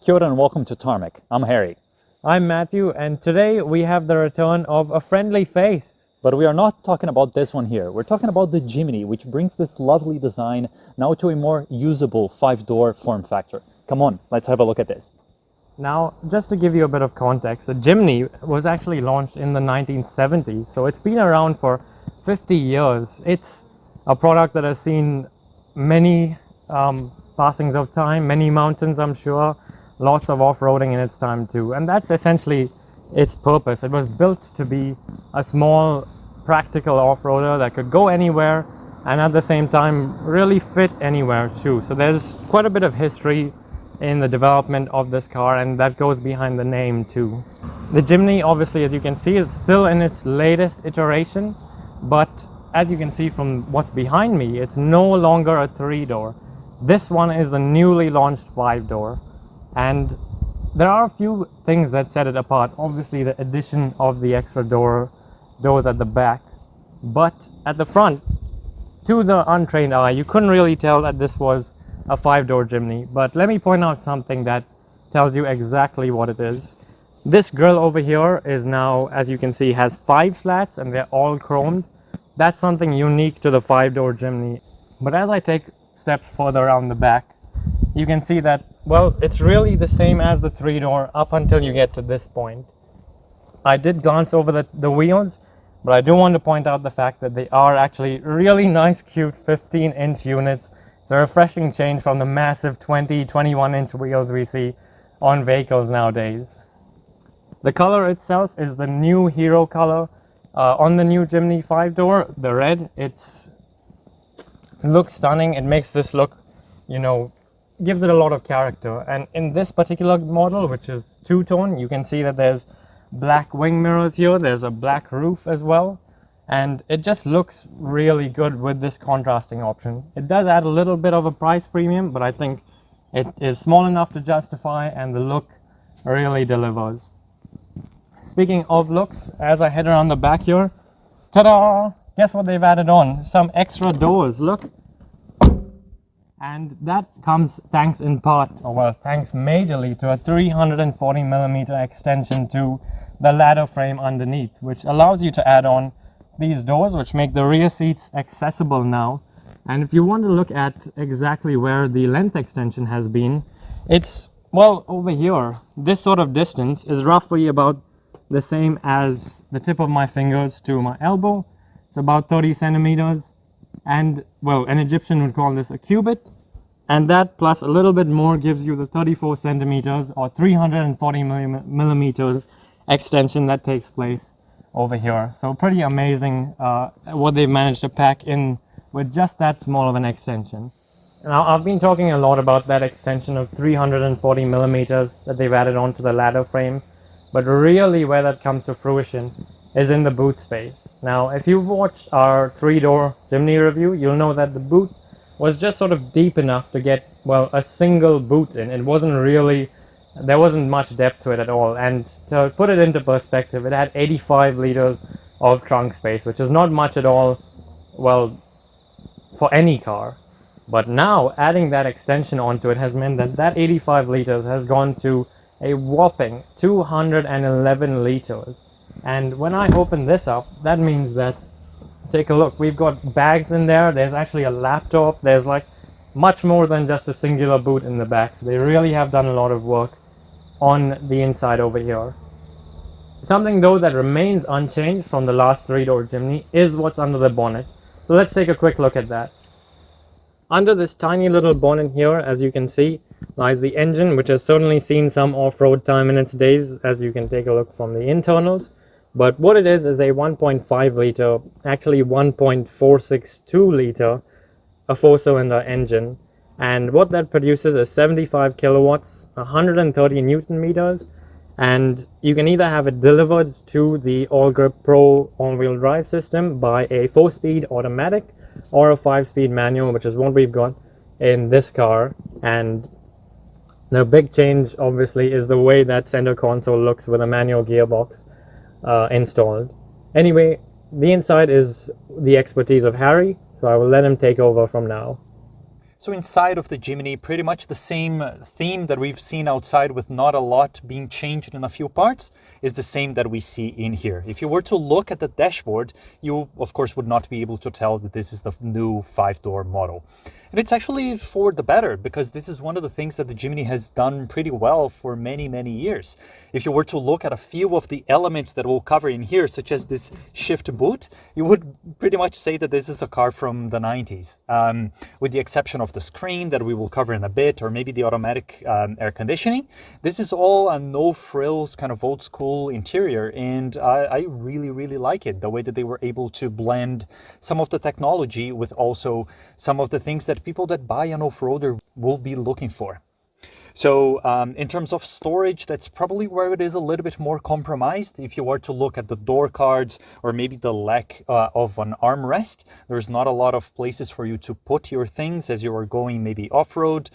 Kia ora and welcome to Tarmac. I'm Harry. I'm Matthew, and today we have the return of a friendly face. But we are not talking about this one here. We're talking about the Jimny, which brings this lovely design now to a more usable 5-door form factor. Come on, let's have a look at this. Now, just to give you a bit of context, the Jimny was actually launched in the 1970s, so it's been around for 50 years. It's a product that has seen many passings of time, many mountains, I'm sure, lots of off-roading in its time too, and that's essentially its purpose. It was built to be a small, practical off-roader that could go anywhere and at the same time really fit anywhere too. So there's quite a bit of history in the development of this car, and that goes behind the name too. The Jimny, obviously, as you can see, is still in its latest iteration, but as you can see from what's behind me, it's no longer a 3-door. This one is a newly launched 5-door, and there are a few things that set it apart. Obviously, the addition of the extra doors at the back, but at the front, to the untrained eye, you couldn't really tell that this was a 5-door Jimny. But let me point out something that tells you exactly what it is. This grille over here is now, as you can see, has 5 slats and they're all chromed. That's something unique to the 5-door Jimny. But as I take steps further around the back, you can see that, well, it's really the same as the 3-door up until you get to this point. I did glance over the wheels, but I do want to point out the fact that they are actually really nice, cute 15-inch units. It's a refreshing change from the massive 21-inch wheels we see on vehicles nowadays. The color itself is the new hero color on the new Jimny 5-door, the red. It looks stunning. It makes this look, gives it a lot of character. And in this particular model, which is two-tone, you can see that there's black wing mirrors here, there's a black roof as well, and it just looks really good with this contrasting option. It does add a little bit of a price premium, but I think it is small enough to justify, and the look really delivers. Speaking of looks, as I head around the back here, ta-da! Guess what they've added on? Some extra doors, look. And that comes thanks majorly to a 340mm extension to the ladder frame underneath, which allows you to add on these doors, which make the rear seats accessible now. And if you want to look at exactly where the length extension has been, it's, well, over here. This sort of distance is roughly about the same as the tip of my fingers to my elbow. It's about 30 centimeters. And, well, an Egyptian would call this a cubit, and that plus a little bit more gives you the 34 centimeters or 340 millimeters extension that takes place over here. So pretty amazing what they've managed to pack in with just that small of an extension. Now, I've been talking a lot about that extension of 340 millimeters that they've added onto the ladder frame, but really where that comes to fruition is in the boot space. Now, if you've watched our 3-door Jimny review, you'll know that the boot was just sort of deep enough to get, well, a single boot in. It wasn't really, there wasn't much depth to it at all. And to put it into perspective, it had 85 liters of trunk space, which is not much at all, well, for any car. But now, adding that extension onto it has meant that that 85 liters has gone to a whopping 211 liters. And when I open this up, that means that, take a look, we've got bags in there, there's actually a laptop, there's like much more than just a singular boot in the back. So they really have done a lot of work on the inside over here. Something though that remains unchanged from the last 3-door Jimny is what's under the bonnet. So let's take a quick look at that. Under this tiny little bonnet here, as you can see, lies the engine, which has certainly seen some off-road time in its days, as you can take a look from the internals. But what it is a 1.5 liter, actually 1.462 liter, a 4-cylinder engine. And what that produces is 75 kilowatts, 130 newton meters, and you can either have it delivered to the All Grip Pro all-wheel drive system by a 4-speed automatic or a 5-speed manual, which is what we've got in this car. And the big change obviously is the way that center console looks with a manual gearbox installed. Anyway, the inside is the expertise of Harry, so I will let him take over from now. So inside of the Jimny, pretty much the same theme that we've seen outside with not a lot being changed in a few parts is the same that we see in here. If you were to look at the dashboard, you of course would not be able to tell that this is the new 5-door model. And it's actually for the better, because this is one of the things that the Jimny has done pretty well for many, many years. If you were to look at a few of the elements that we'll cover in here, such as this shift boot, you would pretty much say that this is a car from the 90s, with the exception of the screen that we will cover in a bit, or maybe the automatic air conditioning. This is all a no-frills kind of old school interior, and I really, really like it, the way that they were able to blend some of the technology with also some of the things that people that buy an off-roader will be looking for. So in terms of storage, that's probably where it is a little bit more compromised. If you were to look at the door cards or maybe the lack of an armrest, there's not a lot of places for you to put your things as you are going maybe off-road.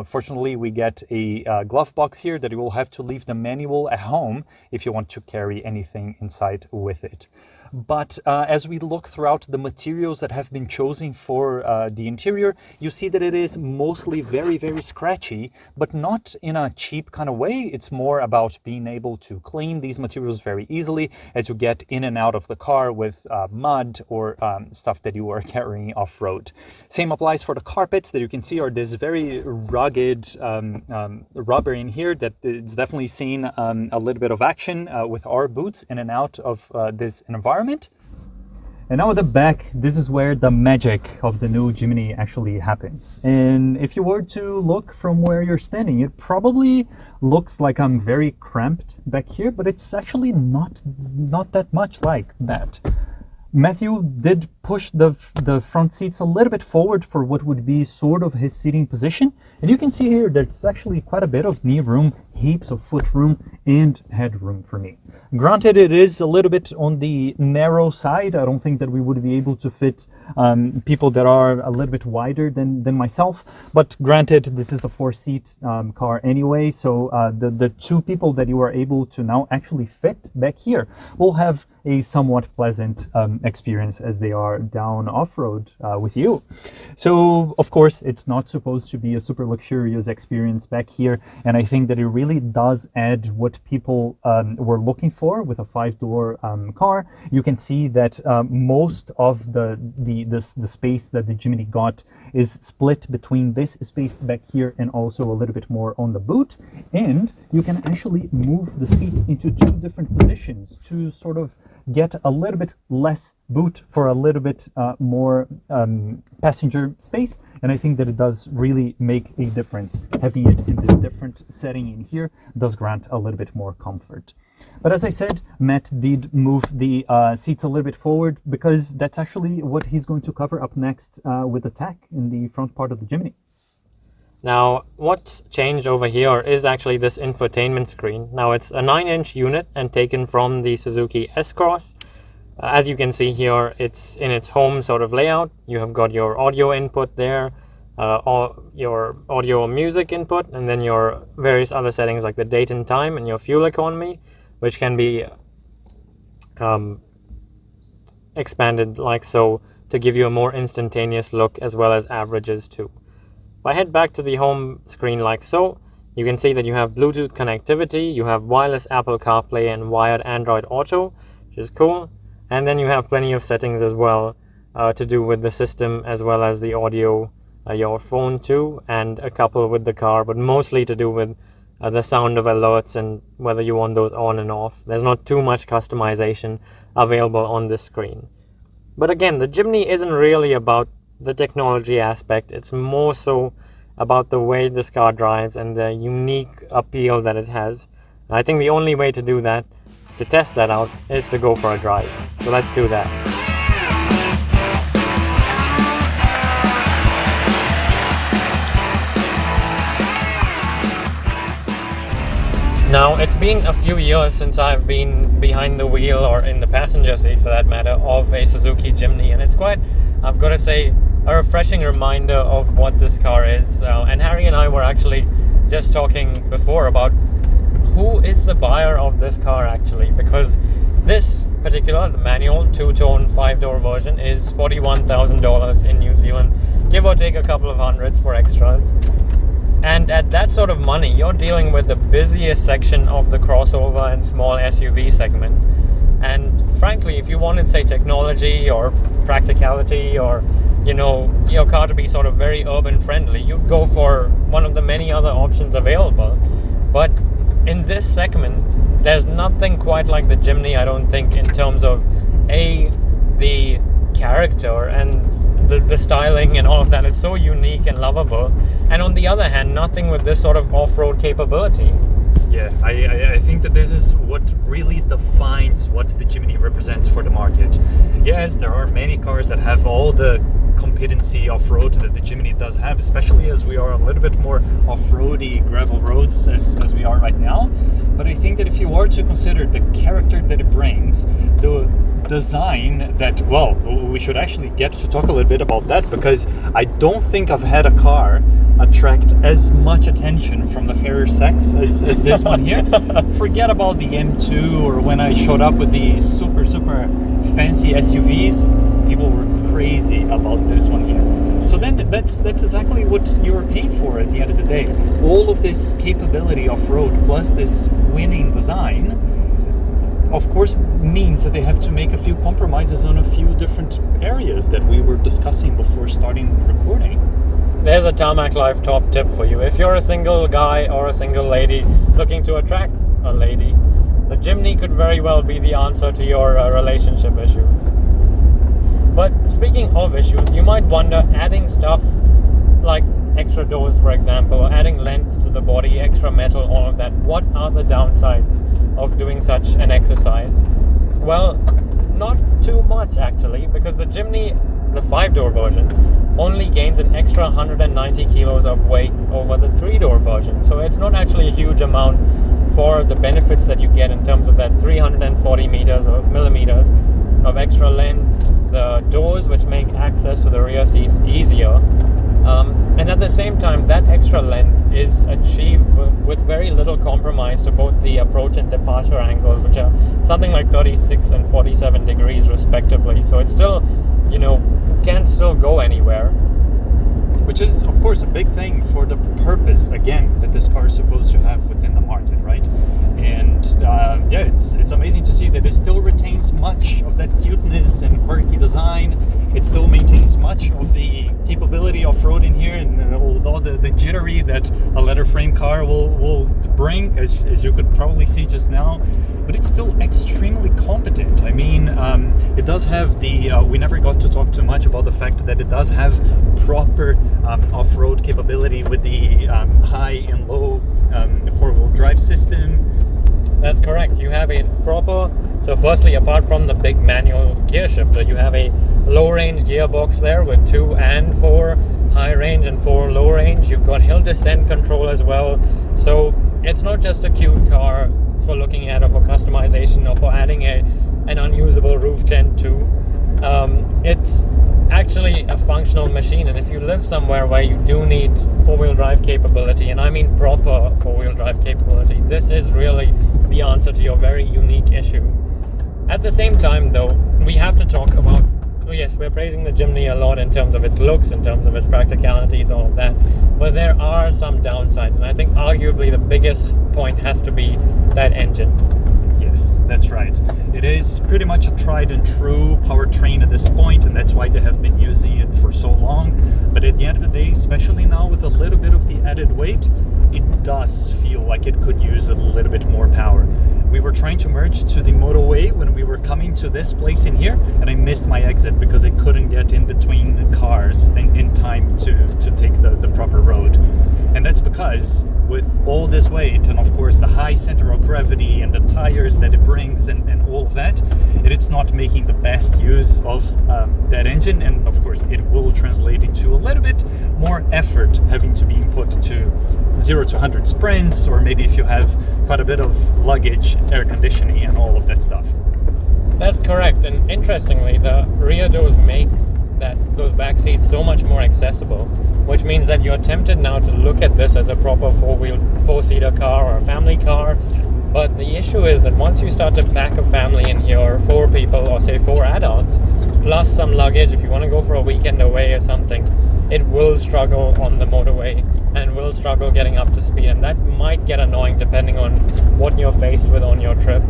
Fortunately, we get a glove box here that you will have to leave the manual at home if you want to carry anything inside with it. But as we look throughout the materials that have been chosen for the interior, you see that it is mostly very, very scratchy, but not in a cheap kind of way. It's more about being able to clean these materials very easily as you get in and out of the car with mud or stuff that you are carrying off-road. Same applies for the carpets that you can see are this very rugged rubber in here that is definitely seen a little bit of action with our boots in and out of this environment. And now at the back, this is where the magic of the new Jimny actually happens. And if you were to look from where you're standing, it probably looks like I'm very cramped back here, but it's actually not that much like that. Matthew did push the front seats a little bit forward for what would be sort of his seating position. And you can see here there's actually quite a bit of knee room, heaps of foot room, and headroom for me. Granted, it is a little bit on the narrow side. I don't think that we would be able to fit people that are a little bit wider than myself. But granted, this is a 4-seat car anyway, so the two people that you are able to now actually fit back here will have a somewhat pleasant experience as they are down off-road with you. So of course it's not supposed to be a super luxurious experience back here, and I think that it really does add what people were looking for with a 5-door car. You can see that most of the space that the Jimny got is split between this space back here and also a little bit more on the boot, and you can actually move the seats into two different positions to sort of get a little bit less boot for a little bit more passenger space. And I think that it does really make a difference. Having it in this different setting in here does grant a little bit more comfort. But as I said, Matt did move the seats a little bit forward because that's actually what he's going to cover up next with the tech in the front part of the Jimny. Now, what's changed over here is actually this infotainment screen. Now, it's a 9-inch unit and taken from the Suzuki S-Cross. As you can see here, it's in its home sort of layout. You have got your audio input there, your audio music input, and then your various other settings like the date and time and your fuel economy, which can be expanded like so to give you a more instantaneous look, as well as averages too. If I head back to the home screen like so, you can see that you have Bluetooth connectivity, you have wireless Apple CarPlay and wired Android Auto, which is cool. And then you have plenty of settings as well to do with the system, as well as the audio, your phone too, and a couple with the car, but mostly to do with the sound of alerts and whether you want those on and off. There's not too much customization available on this screen. But again, the Jimny isn't really about the technology aspect. It's more so about the way this car drives and the unique appeal that it has. And I think the only way to do that, to test that out, is to go for a drive. So let's do that. Now, it's been a few years since I've been behind the wheel, or in the passenger seat for that matter, of a Suzuki Jimny, and it's quite, I've got to say, a refreshing reminder of what this car is. And Harry and I were actually just talking before about who is the buyer of this car actually, because this particular manual 2-tone 5-door version is $41,000 in New Zealand, give or take a couple of hundreds for extras. And at that sort of money, you're dealing with the busiest section of the crossover and small SUV segment. And frankly, if you wanted, say, technology or practicality, or your car to be sort of very urban friendly, you'd go for one of the many other options available. But in this segment, there's nothing quite like the Jimny, I don't think, in terms of the character and the styling and all of that is so unique and lovable. And on the other hand, nothing with this sort of off-road capability. Yeah, I think that this is what really defines what the Jimny represents for the market. Yes, there are many cars that have all the competency off-road that the Jimny does have, especially as we are a little bit more off-roady gravel roads as we are right now. But I think that if you are to consider the character that it brings, the design that, well, we should actually get to talk a little bit about that, because I don't think I've had a car attract as much attention from the fairer sex as this one here. Forget about the M2 or when I showed up with the super fancy SUVs. People were crazy about this one here. So then that's exactly what you're paying for at the end of the day. All of this capability off-road plus this winning design, of course, means that they have to make a few compromises on a few different areas that we were discussing before starting recording. There's a Tarmac Life top tip for you. If you're a single guy or a single lady looking to attract a lady, the Jimny could very well be the answer to your relationship issues. But speaking of issues, you might wonder, adding stuff like extra doors, for example, or adding length to the body, extra metal, all of that, what are the downsides of doing such an exercise? Well, not too much actually, because the Jimny, the 5-door version, only gains an extra 190 kilos of weight over the 3-door version. So it's not actually a huge amount for the benefits that you get in terms of that 340 meters or millimeters of extra length, the doors which make access to the rear seats easier, and at the same time that extra length is achieved with very little compromise to both the approach and departure angles, which are something like 36 and 47 degrees respectively. So it's still, can still go anywhere. Which is, of course, a big thing for the purpose, again, that this car is supposed to have within the market, right? And yeah, it's amazing to see that it still retains much of that cuteness and quirky design. It still maintains much of the capability off-road in here, and all the jittery that a leather frame car will bring, as you could probably see just now. But it's still extremely competent. I mean, it does have the, we never got to talk too much about the fact that it does have proper off-road capability with the high and low four-wheel drive system. That's correct. You have a proper, so firstly, apart from the big manual gear shifter, you have a low-range gearbox there with 2 and 4 high range and 4 low range. You've got hill descent control as well. So it's not just a cute car for looking at or for customization or for adding an unusable roof tent too. It's actually a functional machine, and if you live somewhere where you do need 4-wheel drive capability, and I mean proper 4-wheel drive capability, this is really the answer to your very unique issue. At the same time though, we have to talk about, yes, we're praising the Jimny a lot in terms of its looks, in terms of its practicalities, all of that, but there are some downsides, and I think arguably the biggest point has to be that engine. Yes, that's right. It is pretty much a tried and true powertrain at this point, and that's why they have been using it for so long. But at the end of the day, especially now with a little bit of the added weight, it does feel like it could use a little bit more power. We were trying to merge to the motorway when we were coming to this place in here, and I missed my exit because I couldn't get in between cars in time to take the proper road. And that's because with all this weight and of course the high center of gravity and the tires that it brings and all of that, it's not making the best use of that engine, and of course it will translate into a little bit more effort having to be input to 0 to 100 sprints, or maybe if you have quite a bit of luggage, air conditioning and all of that stuff. That's correct, and interestingly the rear doors make those back seats so much more accessible, which means that you're tempted now to look at this as a proper 4-seater car or a family car. But the issue is that once you start to pack a family in here, 4 people or say 4 adults, plus some luggage if you want to go for a weekend away or something, it will struggle on the motorway and will struggle getting up to speed, and that might get annoying depending on what you're faced with on your trip.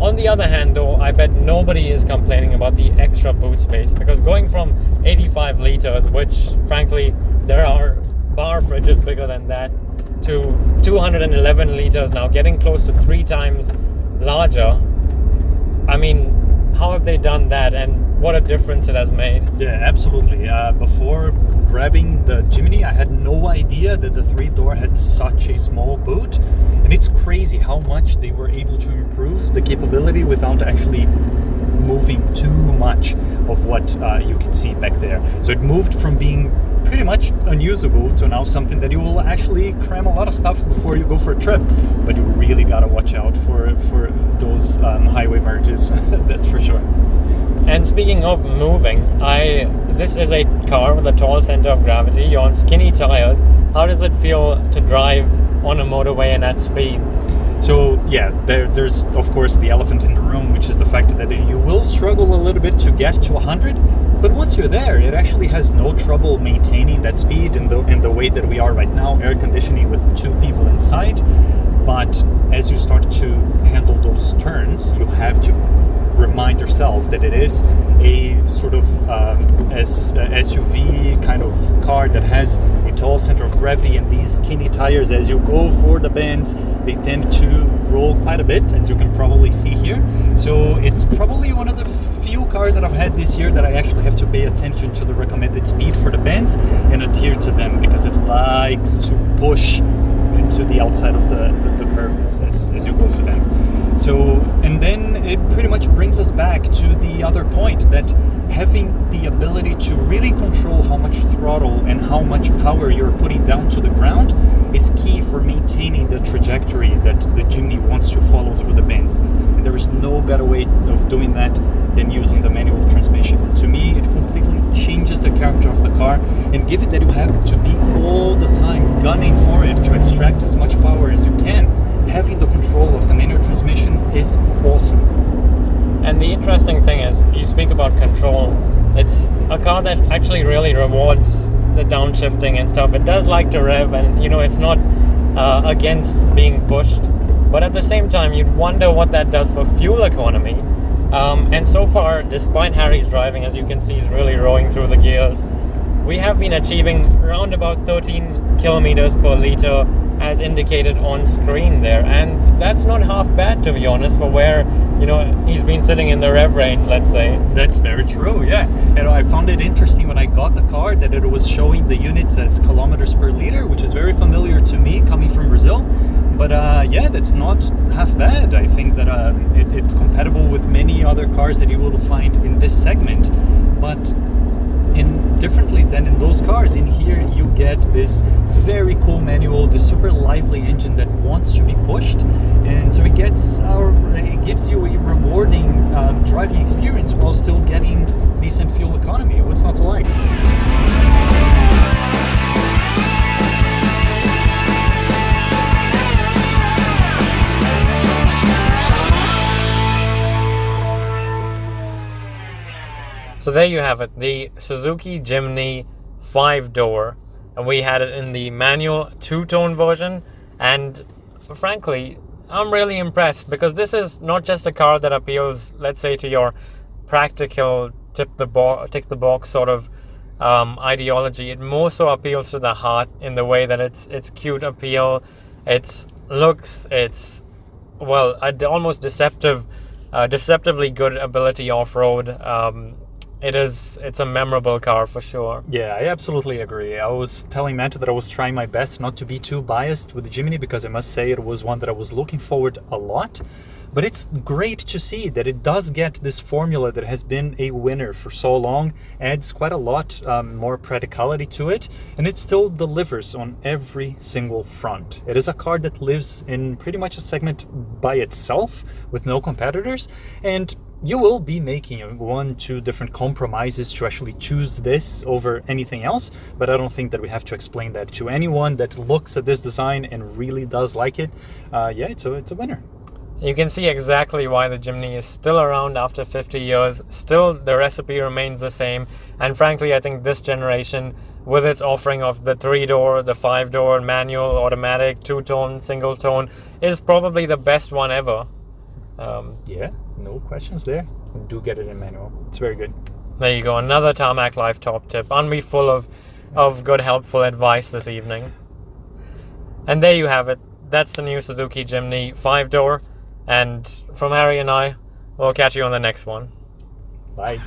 On the other hand though, I bet nobody is complaining about the extra boot space, because going from 85 liters, which frankly there are bar fridges bigger than that, to 211 liters now, getting close to 3 times larger. I mean, how have they done that, and what a difference it has made? Yeah, absolutely. Before grabbing the Jimny, I had no idea that the 3-door had such a small boot, and it's crazy how much they were able to improve the capability without actually moving too much of what you can see back there. So it moved from being pretty much unusable to now something that you will actually cram a lot of stuff before you go for a trip, but you really gotta watch out for those highway merges. That's for sure. And speaking of moving, this is a car with a tall center of gravity. You're on skinny tires. How does it feel to drive on a motorway and at speed? So yeah, there's of course the elephant in the room, which is the fact that you will struggle a little bit to get to 100, but once you're there, it actually has no trouble maintaining that speed in the way that we are right now, air conditioning with 2 people inside. But as you start to handle those turns, you have to remind yourself that it is a sort of SUV kind of car that has a tall center of gravity, and these skinny tires, as you go for the bends, they tend to roll quite a bit, as you can probably see here. So it's probably one of the few cars that I've had this year that I actually have to pay attention to the recommended speed for the bends and adhere to them, because it likes to push into the outside of the curves as you go for them. So, and then it pretty much brings us back to the other point, that having the ability to really control how much throttle and how much power you're putting down to the ground is key for maintaining the trajectory that the Jimny wants to follow through the bends. And there is no better way of doing that than using the manual transmission. To me, it completely changes the character of the car, and given that you have to be all the time gunning for it to extract as much power as you can, having the control of the manual transmission is awesome. And the interesting thing is, you speak about control, it's a car that actually really rewards the downshifting and stuff. It does like to rev, and it's not against being pushed, but at the same time you'd wonder what that does for fuel economy. And so far, despite Harry's driving, as you can see, he's really rowing through the gears, we have been achieving around about 13 kilometers per liter as indicated on screen there, and that's not half bad, to be honest, for where he's been sitting in the rev range, let's say. That's very true, yeah. And I found it interesting when I got the car that it was showing the units as kilometers per liter, which is very familiar to me coming from Brazil. But yeah, that's not half bad. I think that it's compatible with many other cars that you will find in this segment, but differently than in those cars, in here you get this very cool manual, this super lively engine that wants to be pushed, and so it gives you a rewarding driving experience while still getting decent fuel economy. What's not to like? So there you have it, the Suzuki Jimny 5-door. And we had it in the manual 2-tone version, and frankly, I'm really impressed, because this is not just a car that appeals, let's say, to your practical tick the box sort of ideology. It more so appeals to the heart in the way that it's cute appeal, its looks, it's almost deceptively good ability off-road. It's a memorable car for sure. Yeah, I absolutely agree. I was telling Matt that I was trying my best not to be too biased with the Jimny, because I must say it was one that I was looking forward a lot. But it's great to see that it does get this formula that has been a winner for so long, adds quite a lot more practicality to it, and it still delivers on every single front. It is a car that lives in pretty much a segment by itself with no competitors, and you will be making 1-2 different compromises to actually choose this over anything else, but I don't think that we have to explain that to anyone that looks at this design and really does like it. Yeah, it's a winner. You can see exactly why the Jimny is still around after 50 years. Still, the recipe remains the same. And frankly, I think this generation, with its offering of the 3-door, the 5-door, manual, automatic, 2-tone, single tone, is probably the best one ever. Yeah, no questions there. You do get it in manual. It's very good. There you go, another Tarmac Life top tip. Aren't we full of good, helpful advice this evening? And there you have it. That's the new Suzuki Jimny 5-door. And from Harry and I, we'll catch you on the next one. Bye.